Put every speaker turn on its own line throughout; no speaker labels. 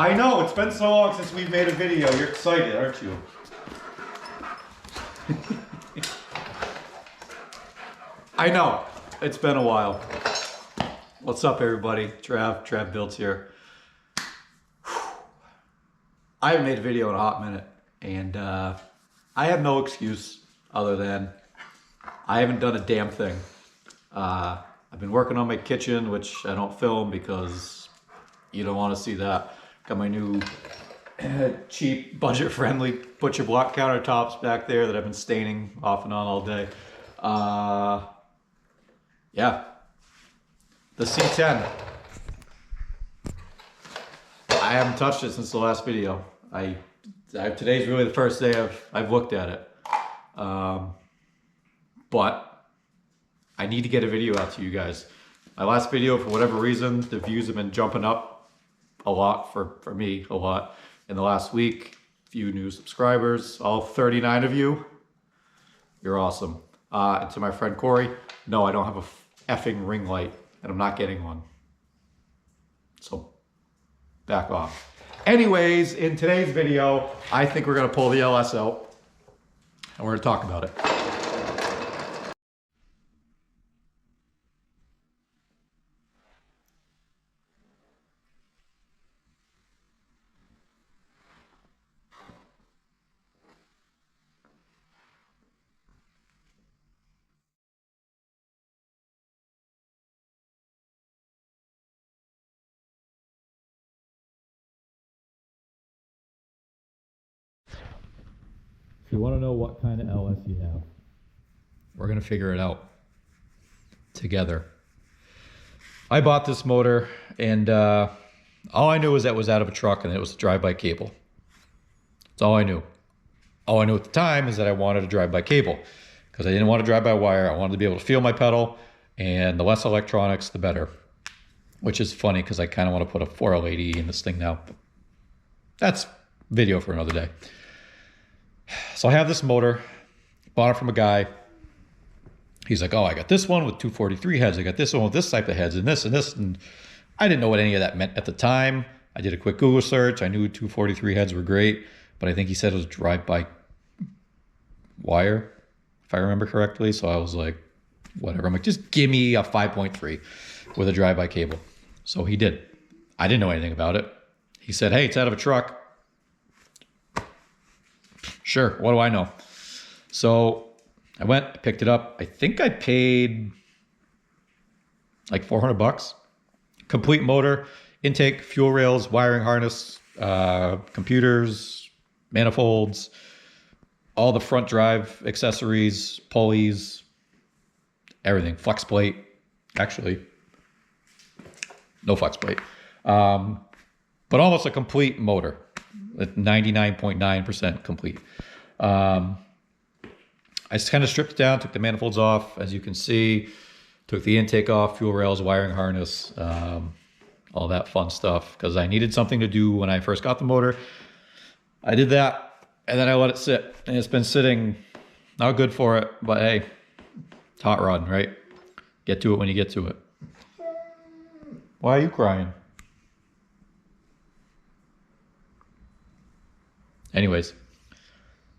I know, it's been so long since we've made a video. You're excited, aren't you? I know, it's been a while. What's up, everybody? Trav.Builds here. I haven't made a video in a hot minute, and I have no excuse other than I haven't done a damn thing. I've been working on my kitchen, which I don't film because you don't want to see that. Got my new cheap, budget-friendly butcher block countertops back there that I've been staining off and on all day. Yeah, the C10. I haven't touched it since the last video. Today's really the first day I've looked at it. But I need to get a video out to you guys. My last video, for whatever reason, the views have been jumping up a lot for me, a lot. In the last week, few new subscribers, all 39 of you. You're awesome. And to my friend Corey, no, I don't have a effing ring light, and I'm not getting one. So back off. Anyways, in today's video, I think we're gonna pull the LS out and we're gonna talk about it. If you want to know what kind of LS you have, we're going to figure it out together. I bought this motor, and all I knew was that it was out of a truck and it was a drive-by cable. That's all I knew. All I knew at the time is that I wanted a drive-by cable because I didn't want to drive by wire. I wanted to be able to feel my pedal, and the less electronics, the better. Which is funny because I kind of want to put a 4L80 in this thing now. But that's video for another day. So I have this motor, bought it from a guy. He's like, oh, I got this one with 243 heads. I got this one with this type of heads and this and this. And I didn't know what any of that meant at the time. I did a quick Google search. I knew 243 heads were great, but I think he said it was drive-by wire, if I remember correctly. So I was like, whatever. I'm like, just give me a 5.3 with a drive-by cable. So he did. I didn't know anything about it. He said, hey, it's out of a truck. Sure, what do I know? So I went, picked it up. I think I paid like 400 bucks. Complete motor, intake, fuel rails, wiring harness, computers, manifolds, all the front drive accessories, pulleys, everything. Flex plate, actually, no flex plate. But almost a complete motor. 99.9% complete. I just kind of stripped it down, took the manifolds off, as you can see, took the intake off, fuel rails, wiring harness, all that fun stuff, because I needed something to do when I first got the motor. I did that, and then I let it sit, and it's been sitting, not good for it, but hey, it's hot rod, right? Get to it when you get to it. Why are you crying? Anyways,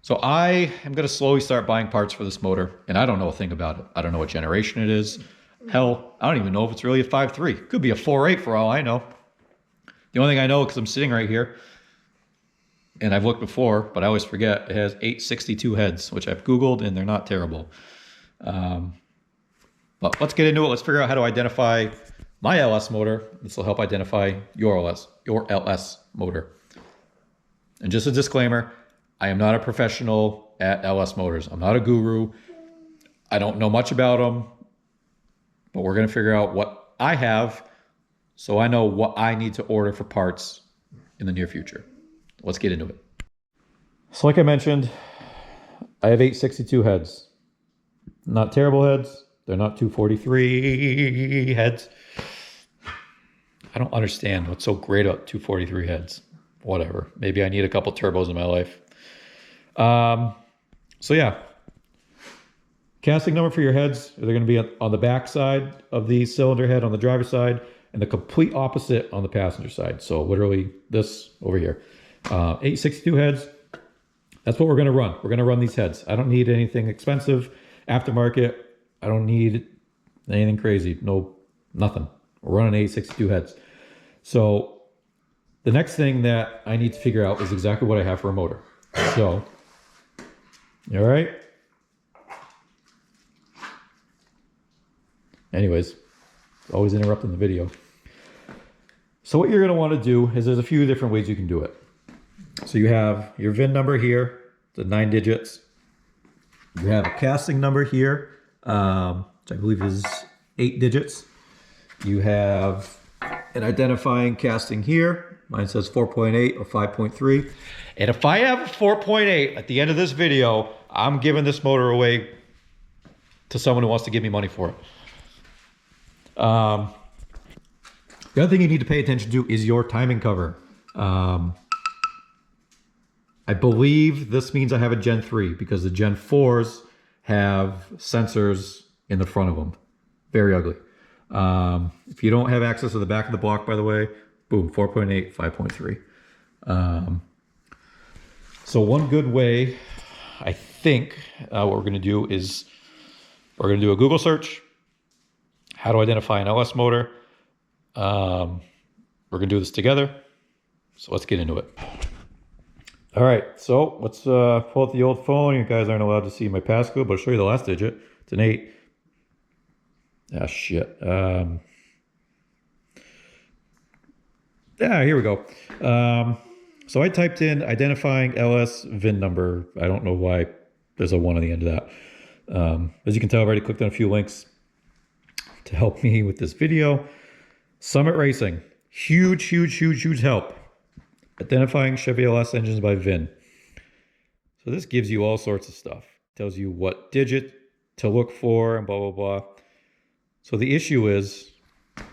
so I am going to slowly start buying parts for this motor, and I don't know a thing about it. I don't know what generation it is. Hell, I don't even know if it's really a 5.3. Could be a 4.8 for all I know. The only thing I know, because I'm sitting right here, and I've looked before, but I always forget, it has 862 heads, which I've Googled, and they're not terrible. But let's get into it. Let's figure out how to identify my LS motor. This will help identify your LS motor. And just a disclaimer, I am not a professional at LS motors. I'm not a guru. I don't know much about them, but we're going to figure out what I have so I know what I need to order for parts in the near future. Let's get into it. So like I mentioned, I have 862 heads. Not terrible heads. They're not 243 heads. I don't understand what's so great about 243 heads. Whatever. Maybe I need a couple turbos in my life. So yeah. Casting number for your heads, they're going to be on the back side of the cylinder head on the driver's side. and the complete opposite on the passenger side. So literally this over here. 862 heads, that's what we're gonna run. We're gonna run these heads. I don't need anything expensive, aftermarket. I don't need anything crazy, nothing. We're running 862 heads. So the next thing that I need to figure out is exactly what I have for a motor. So, all right. Anyways, always interrupting the video. So what you're going to want to do is there's a few different ways you can do it. So you have your VIN number here, the 9 digits. You have a casting number here, which I believe is 8 digits. You have an identifying casting here. Mine says 4.8 or 5.3. And if I have a 4.8 at the end of this video, I'm giving this motor away to someone who wants to give me money for it. The other thing you need to pay attention to is your timing cover. I believe this means I have a Gen 3 because the Gen 4s have sensors in the front of them. Very ugly. If you don't have access to the back of the block, by the way, boom, 4.8, 5.3. So one good way, I think, what we're going to do is we're going to do a Google search. How to identify an LS motor. We're going to do this together. So let's get into it. All right, so let's pull out the old phone. You guys aren't allowed to see my passcode, but I'll show you the last digit. It's an 8. Ah, shit. Here we go. So I typed in identifying LS VIN number. I don't know why there's a 1 on the end of that. As you can tell, I've already clicked on a few links to help me with this video. Summit Racing, huge help. Identifying Chevy LS engines by VIN. So this gives you all sorts of stuff. Tells you what digit to look for and blah, blah, blah. So the issue is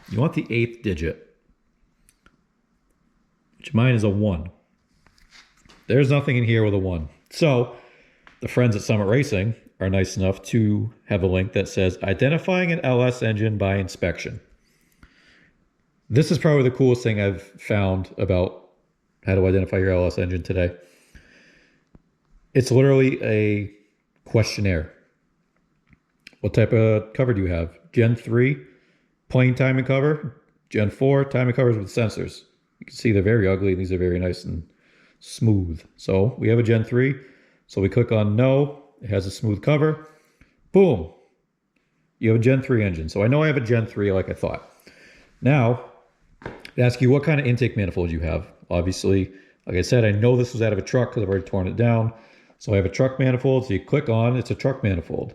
you want the 8th digit, which mine is a 1. There's nothing in here with a 1. So the friends at Summit Racing are nice enough to have a link that says identifying an LS engine by inspection. This is probably the coolest thing I've found about how to identify your LS engine today. It's literally a questionnaire. What type of cover do you have? Gen 3, plain timing cover. Gen 4, timing covers with sensors. You can see they're very ugly. These are very nice and smooth. So we have a Gen 3. So we click on no. It has a smooth cover. Boom. You have a Gen 3 engine. So I know I have a Gen 3 like I thought. Now, they ask you what kind of intake manifold you have. Obviously, like I said, I know this was out of a truck because I've already torn it down. So I have a truck manifold. So you click on, it's a truck manifold.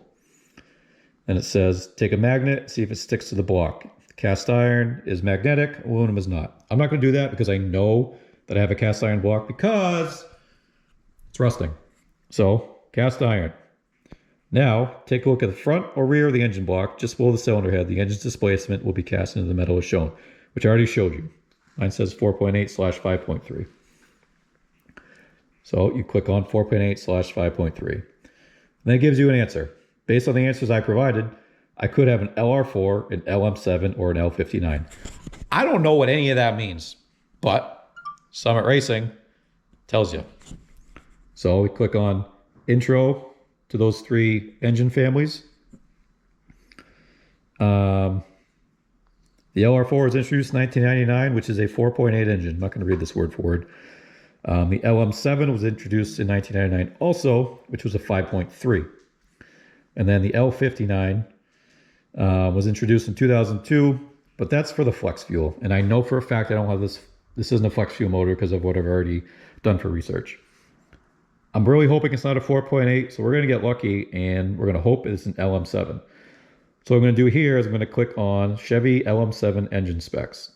And it says, take a magnet, see if it sticks to the block. Cast iron is magnetic, aluminum is not. I'm not going to do that because I know that I have a cast iron block because it's rusting. So, cast iron. Now, take a look at the front or rear of the engine block, just below the cylinder head. The engine's displacement will be cast into the metal as shown, which I already showed you. Mine says 4.8/5.3. So you click on 4.8/5.3. And then it gives you an answer. Based on the answers I provided, I could have an LR4, an LM7, or an L59. I don't know what any of that means, but Summit Racing tells you. So we click on intro to those 3 engine families. The LR4 was introduced in 1999, which is a 4.8 engine. I'm not going to read this word for word. The LM7 was introduced in 1999 also, which was a 5.3. And then the L59 was introduced in 2002, but that's for the flex fuel. And I know for a fact I don't have this. This isn't a flex fuel motor because of what I've already done for research. I'm really hoping it's not a 4.8, so we're going to get lucky and we're going to hope it's an LM7. So what I'm going to do here is I'm going to click on Chevy LM7 engine specs.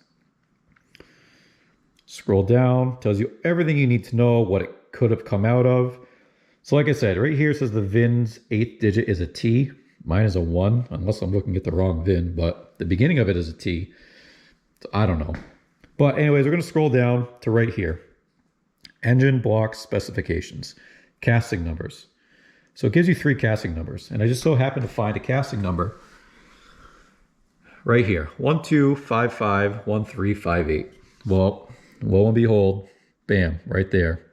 Scroll down, tells you everything you need to know, what it could have come out of. So like I said, right here it says the VIN's 8th digit is a T. Mine is a 1, unless I'm looking at the wrong VIN, but the beginning of it is a T. So I don't know. But anyways, we're going to scroll down to right here. Engine block specifications, casting numbers. So it gives you 3 casting numbers. And I just so happened to find a casting number right here, 12551358. Well, lo and behold, bam, right there,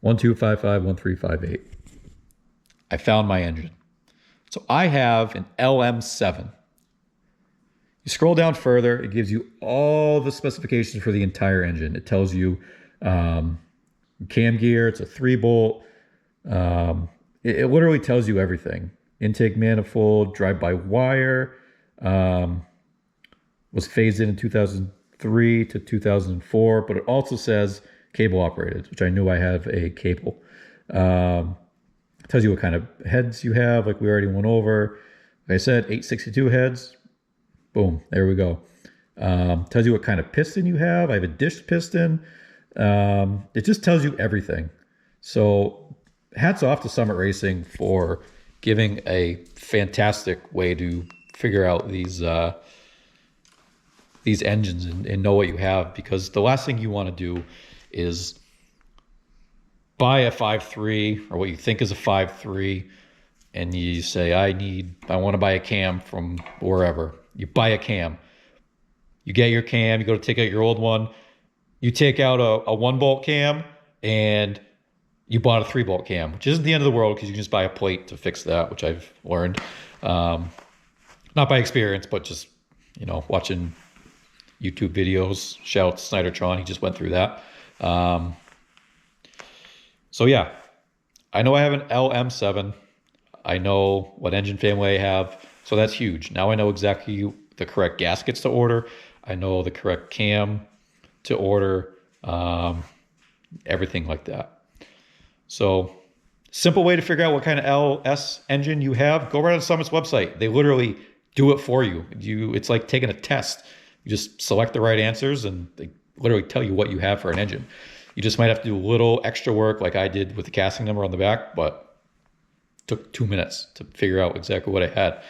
12551358. I found my engine. So I have an LM7. You scroll down further, it gives you all the specifications for the entire engine. It tells you cam gear, it's a 3-bolt. It literally tells you everything. Intake manifold, drive-by-wire, was phased in 2003 to 2004, but it also says cable operated, which I knew I have a cable. Tells you what kind of heads you have, like we already went over. Like I said, 862 heads. Boom, there we go. Tells you what kind of piston you have. I have a dished piston. It just tells you everything. So hats off to Summit Racing for giving a fantastic way to figure out these engines and know what you have, because the last thing you want to do is buy a 5.3 or what you think is a 5.3 and you say, I want to buy a cam from wherever. You buy a cam. You get your cam, you go to take out your old one, you take out a 1-bolt cam and you bought a 3-bolt cam, which isn't the end of the world because you can just buy a plate to fix that, which I've learned. Not by experience, but just, watching YouTube videos. Shout out to Snydertron, he just went through that. So yeah, I know I have an LM7. I know what engine family I have, so that's huge. Now I know exactly the correct gaskets to order. I know the correct cam to order, everything like that. So simple way to figure out what kind of LS engine you have, go right on Summit's website. They literally do it for you. It's like taking a test. You just select the right answers and they literally tell you what you have for an engine. You just might have to do a little extra work like I did with the casting number on the back, but it took 2 minutes to figure out exactly what I had.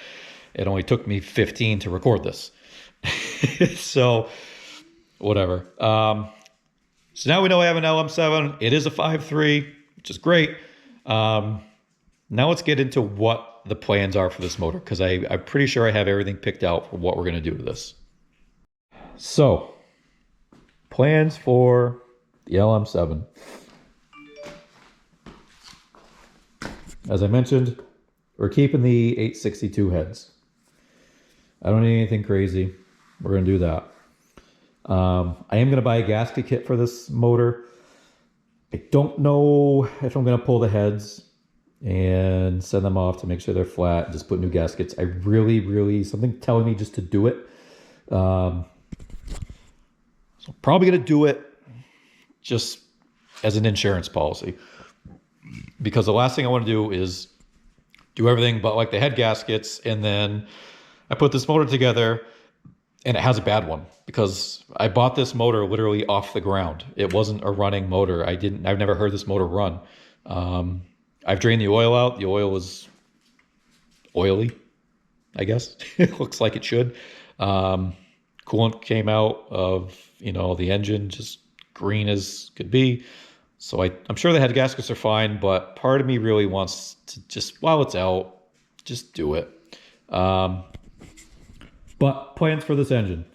It only took me 15 to record this. So whatever. So now we know I have an LM7. It is a 5.3, which is great. Now let's get into what the plans are for this motor, because I'm pretty sure I have everything picked out for what we're going to do to this. So plans for the LM7. As I mentioned, we're keeping the 862 heads. I don't need anything crazy. We're going to do that. I am going to buy a gasket kit for this motor. I don't know if I'm going to pull the heads and send them off to make sure they're flat and just put new gaskets. I really, something telling me just to do it. So I'm probably going to do it just as an insurance policy, because the last thing I want to do is do everything but like the head gaskets, and then I put this motor together and it has a bad one, because I bought this motor literally off the ground. It wasn't a running motor. I've never heard this motor run. I've drained the oil out. The oil was oily, I guess. It looks like it should. Coolant came out of, the engine, just green as could be. So I'm sure the head gaskets are fine, but part of me really wants to just, while it's out, just do it. But plans for this engine.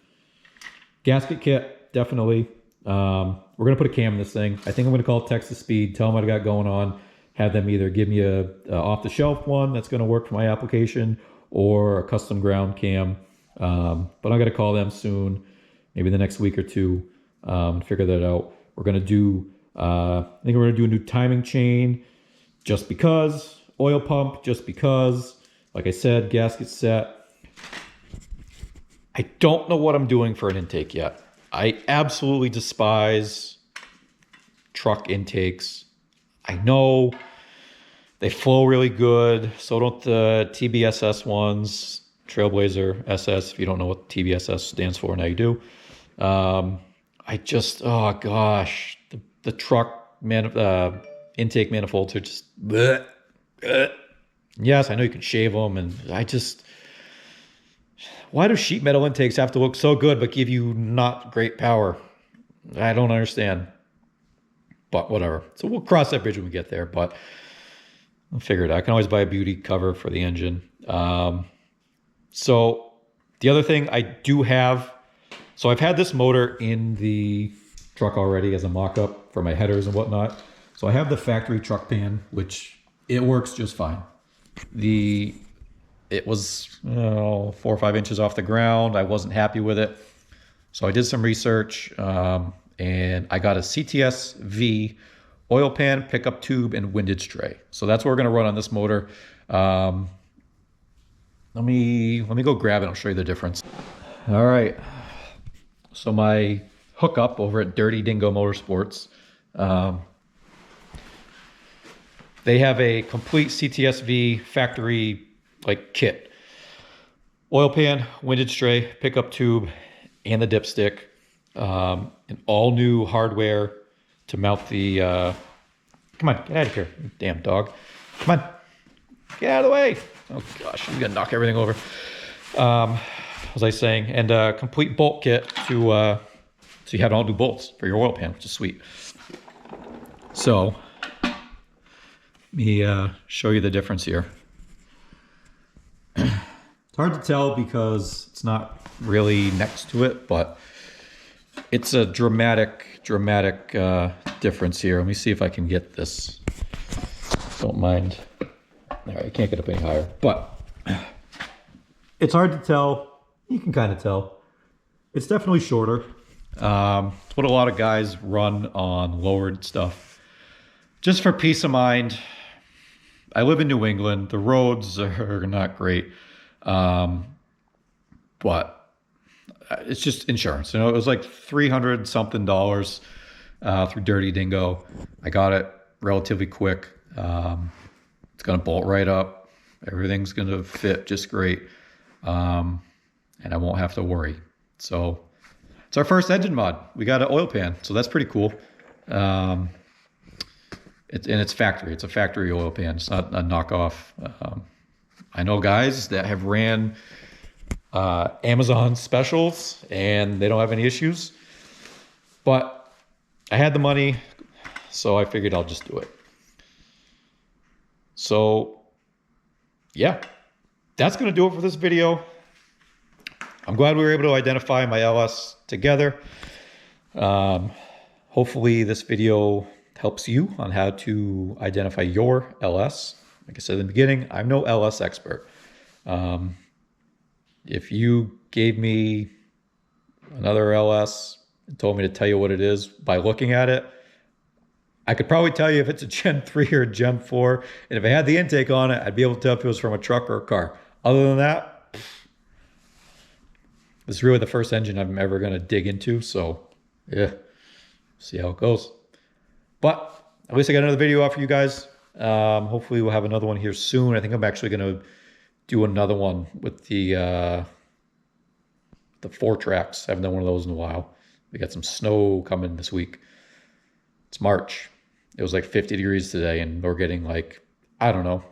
Gasket kit, definitely. We're going to put a cam in this thing. I think I'm going to call Texas Speed, tell them what I got going on, have them either give me a off-the-shelf one that's going to work for my application, or a custom ground cam. But I'm going to call them soon, maybe the next week or two, figure that out. We're going to do, I think we're going to do a new timing chain, just because. Oil pump, just because. Like I said, gasket set. I don't know what I'm doing for an intake yet. I absolutely despise truck intakes. I know they flow really good. So don't the TBSS ones, Trailblazer SS. If you don't know what TBSS stands for, now you do. I just, oh gosh, the truck intake manifolds are just, bleh, bleh. Yes, I know you can shave them, and why do sheet metal intakes have to look so good but give you not great power? I don't understand. But whatever. So we'll cross that bridge when we get there, but I'll figure it out. I can always buy a beauty cover for the engine. So The other thing I do have, so I've had this motor in the truck already as a mock-up for my headers and whatnot. So I have the factory truck pan, which it works just fine. It was 4 or 5 inches off the ground. I wasn't happy with it. So I did some research and I got a CTS-V oil pan, pickup tube, and windage tray. So that's what we're gonna run on this motor. Let me go grab it. I'll show you the difference. All right. So my hookup over at Dirty Dingo Motorsports, they have a complete CTS-V factory like kit. Oil pan, windage tray, pickup tube, and the dipstick. And all new hardware to mount the, come on, get out of here, you damn dog. Come on, get out of the way. Oh gosh, I'm gonna knock everything over. What was I saying? And a complete bolt kit to, so you have all new bolts for your oil pan, which is sweet. So, let me show you the difference here. It's hard to tell because it's not really next to it, but it's a dramatic difference here. Let me see if I can get this. Don't mind. All right, I can't get up any higher, but it's hard to tell. You can kind of tell. It's definitely shorter. It's what a lot of guys run on lowered stuff. Just for peace of mind, I live in New England. The roads are not great, but it's just insurance. You know, it was like $300 something through Dirty Dingo. I got it relatively quick. It's gonna bolt right up. Everything's gonna fit just great, and I won't have to worry. So it's our first engine mod. We got an oil pan, so that's pretty cool. It's factory. It's a factory oil pan. It's not a knockoff. I know guys that have ran Amazon specials and they don't have any issues, but I had the money, so I figured I'll just do it. So yeah, that's going to do it for this video. I'm glad we were able to identify my LS together. Hopefully this video helps you on how to identify your LS. Like I said in the beginning, I'm no LS expert. If you gave me another LS and told me to tell you what it is by looking at it, I could probably tell you if it's a Gen 3 or a Gen 4. And if I had the intake on it, I'd be able to tell if it was from a truck or a car. Other than that, this is really the first engine I'm ever going to dig into. So yeah, see how it goes. But at least I got another video out for you guys. Hopefully we'll have another one here soon. I think I'm actually going to do another one with the 4 tracks. I haven't done one of those in a while. We got some snow coming this week. It's March. It was like 50 degrees today, and we're getting like, I don't know,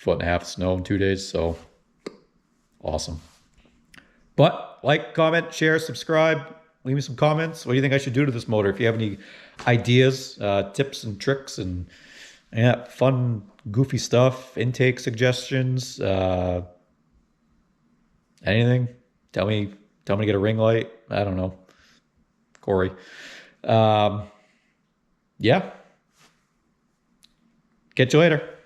1.5 feet of snow in 2 days. So awesome. But like, comment, share, subscribe. Leave me some comments. What do you think I should do to this motor? If you have any ideas, tips and tricks, and yeah, fun, goofy stuff, intake suggestions, anything, tell me to get a ring light. I don't know. Corey. Yeah. Catch you later.